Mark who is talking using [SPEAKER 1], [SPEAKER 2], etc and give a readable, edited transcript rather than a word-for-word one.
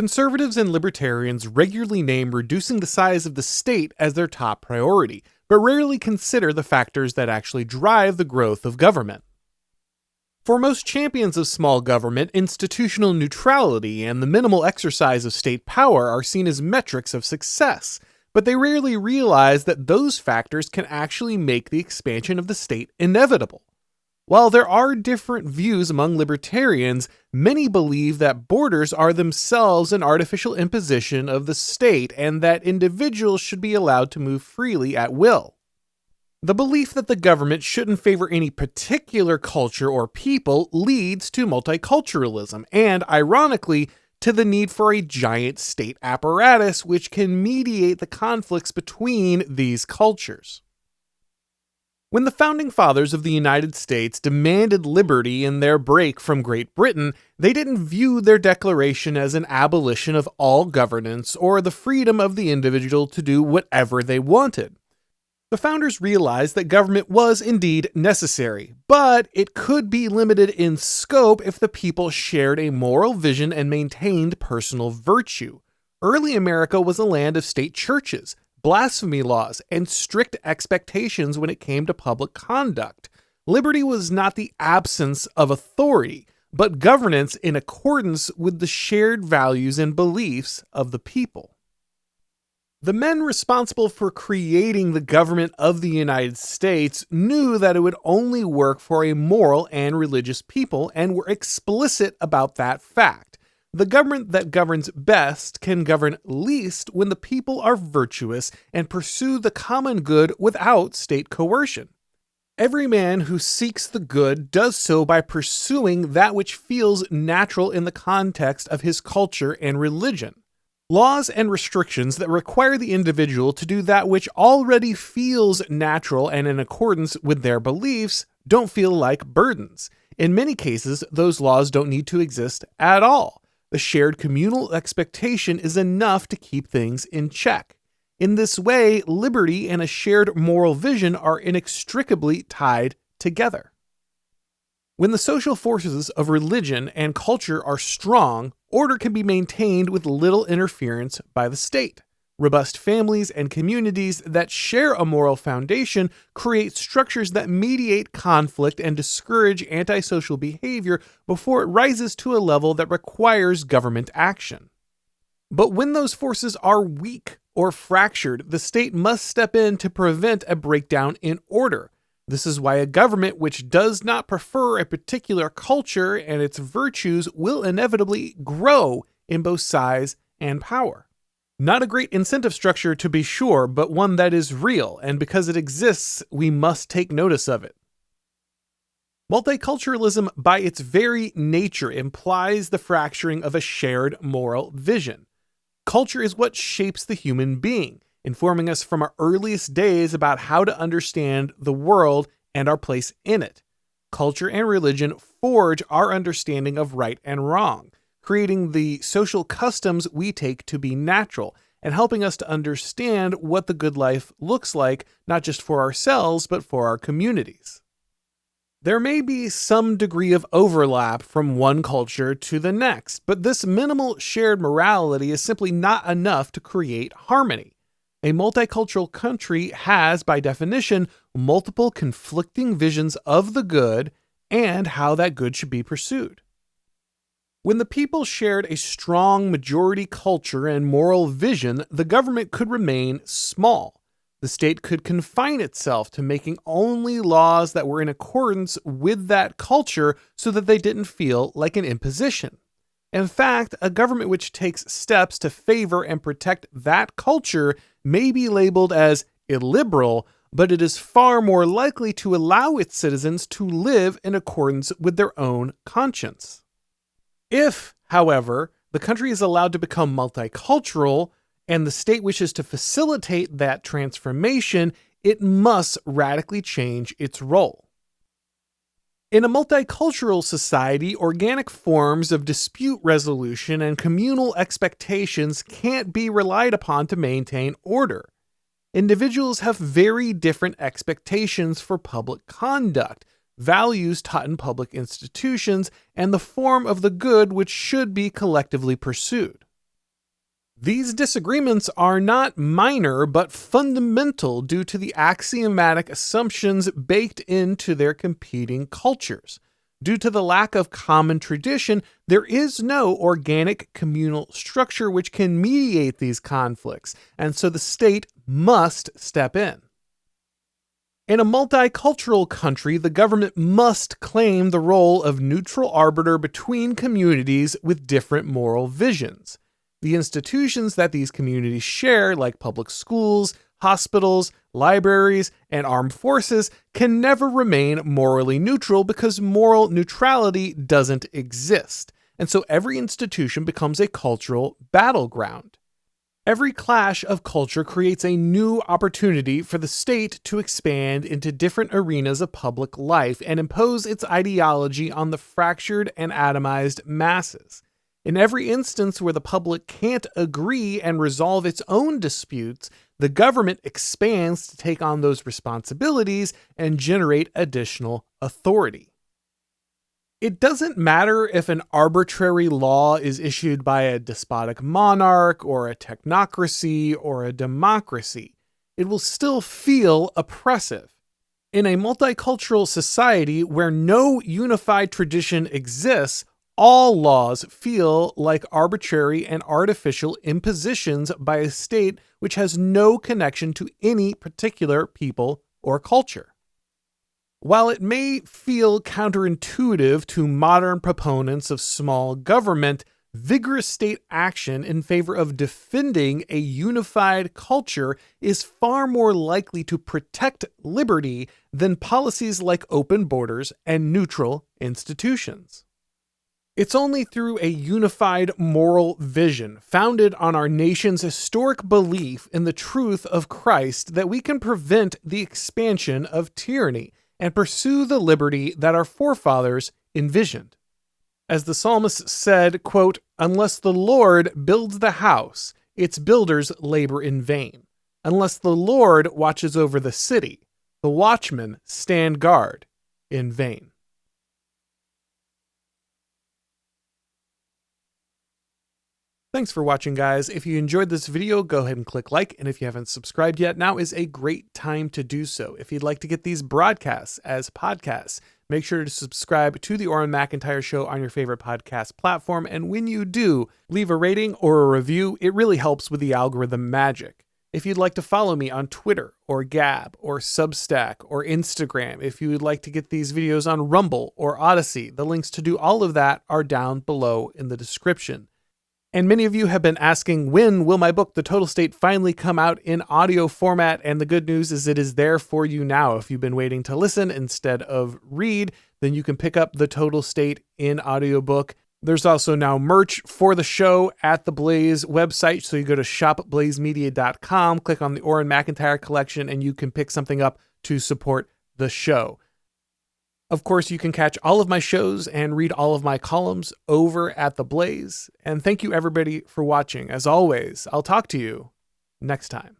[SPEAKER 1] Conservatives and libertarians regularly name reducing the size of the state as their top priority, but rarely consider the factors that actually drive the growth of government. For most champions of small government, institutional neutrality and the minimal exercise of state power are seen as metrics of success, but they rarely realize that those factors can actually make the expansion of the state inevitable. While there are different views among libertarians, many believe that borders are themselves an artificial imposition of the state and that individuals should be allowed to move freely at will. The belief that the government shouldn't favor any particular culture or people leads to multiculturalism and, ironically, to the need for a giant state apparatus which can mediate the conflicts between these cultures. When the founding fathers of the United States demanded liberty in their break from Great Britain, they didn't view their declaration as an abolition of all governance or the freedom of the individual to do whatever they wanted. The founders realized that government was indeed necessary, but it could be limited in scope if the people shared a moral vision and maintained personal virtue. Early America was a land of state churches, blasphemy laws, and strict expectations when it came to public conduct. Liberty was not the absence of authority, but governance in accordance with the shared values and beliefs of the people. The men responsible for creating the government of the United States knew that it would only work for a moral and religious people and were explicit about that fact. The government that governs best can govern least when the people are virtuous and pursue the common good without state coercion. Every man who seeks the good does so by pursuing that which feels natural in the context of his culture and religion. Laws and restrictions that require the individual to do that which already feels natural and in accordance with their beliefs don't feel like burdens. In many cases, those laws don't need to exist at all. The shared communal expectation is enough to keep things in check. In this way, liberty and a shared moral vision are inextricably tied together. When the social forces of religion and culture are strong, order can be maintained with little interference by the state. Robust families and communities that share a moral foundation create structures that mediate conflict and discourage antisocial behavior before it rises to a level that requires government action. But when those forces are weak or fractured, the state must step in to prevent a breakdown in order. This is why a government which does not prefer a particular culture and its virtues will inevitably grow in both size and power. Not a great incentive structure to be sure, but one that is real, and because it exists, we must take notice of it. Multiculturalism, by its very nature, implies the fracturing of a shared moral vision. Culture is what shapes the human being, informing us from our earliest days about how to understand the world and our place in it. Culture and religion forge our understanding of right and wrong, creating the social customs we take to be natural, and helping us to understand what the good life looks like, not just for ourselves, but for our communities. There may be some degree of overlap from one culture to the next, but this minimal shared morality is simply not enough to create harmony. A multicultural country has, by definition, multiple conflicting visions of the good and how that good should be pursued. When the people shared a strong majority culture and moral vision, the government could remain small. The state could confine itself to making only laws that were in accordance with that culture so that they didn't feel like an imposition. In fact, a government which takes steps to favor and protect that culture may be labeled as illiberal, but it is far more likely to allow its citizens to live in accordance with their own conscience. If, however, the country is allowed to become multicultural and the state wishes to facilitate that transformation, it must radically change its role. In a multicultural society, organic forms of dispute resolution and communal expectations can't be relied upon to maintain order. Individuals have very different expectations for public conduct, values taught in public institutions, and the form of the good which should be collectively pursued. These disagreements are not minor but fundamental due to the axiomatic assumptions baked into their competing cultures. Due to the lack of common tradition, there is no organic communal structure which can mediate these conflicts, and so the state must step in. In a multicultural country, the government must claim the role of neutral arbiter between communities with different moral visions. The institutions that these communities share, like public schools, hospitals, libraries, and armed forces, can never remain morally neutral because moral neutrality doesn't exist, and so every institution becomes a cultural battleground. Every clash of culture creates a new opportunity for the state to expand into different arenas of public life and impose its ideology on the fractured and atomized masses. In every instance where the public can't agree and resolve its own disputes, the government expands to take on those responsibilities and generate additional authority. It doesn't matter if an arbitrary law is issued by a despotic monarch or a technocracy or a democracy. It will still feel oppressive. In a multicultural society where no unified tradition exists, all laws feel like arbitrary and artificial impositions by a state which has no connection to any particular people or culture. While it may feel counterintuitive to modern proponents of small government, vigorous state action in favor of defending a unified culture is far more likely to protect liberty than policies like open borders and neutral institutions. It's only through a unified moral vision, founded on our nation's historic belief in the truth of Christ, that we can prevent the expansion of tyranny and pursue the liberty that our forefathers envisioned. As the psalmist said, quote, "Unless the Lord builds the house, its builders labor in vain. Unless the Lord watches over the city, the watchmen stand guard in vain." Thanks for watching, guys. If you enjoyed this video, go ahead and click like, and if you haven't subscribed yet, now is a great time to do so. If you'd like to get these broadcasts as podcasts, make sure to subscribe to the Auron MacIntyre Show on your favorite podcast platform, and when you do, leave a rating or a review. It really helps with the algorithm magic. If you'd like to follow me on Twitter or Gab or Substack or Instagram, if you would like to get these videos on Rumble or Odyssey, the links to do all of that are down below in the description. And many of you have been asking, when will my book, The Total State, finally come out in audio format? And the good news is it is there for you now. If you've been waiting to listen instead of read, then you can pick up The Total State in audiobook. There's also now merch for the show at the Blaze website. So you go to shopblazemedia.com, click on the Auron MacIntyre collection, and you can pick something up to support the show. Of course, you can catch all of my shows and read all of my columns over at The Blaze. And thank you, everybody, for watching. As always, I'll talk to you next time.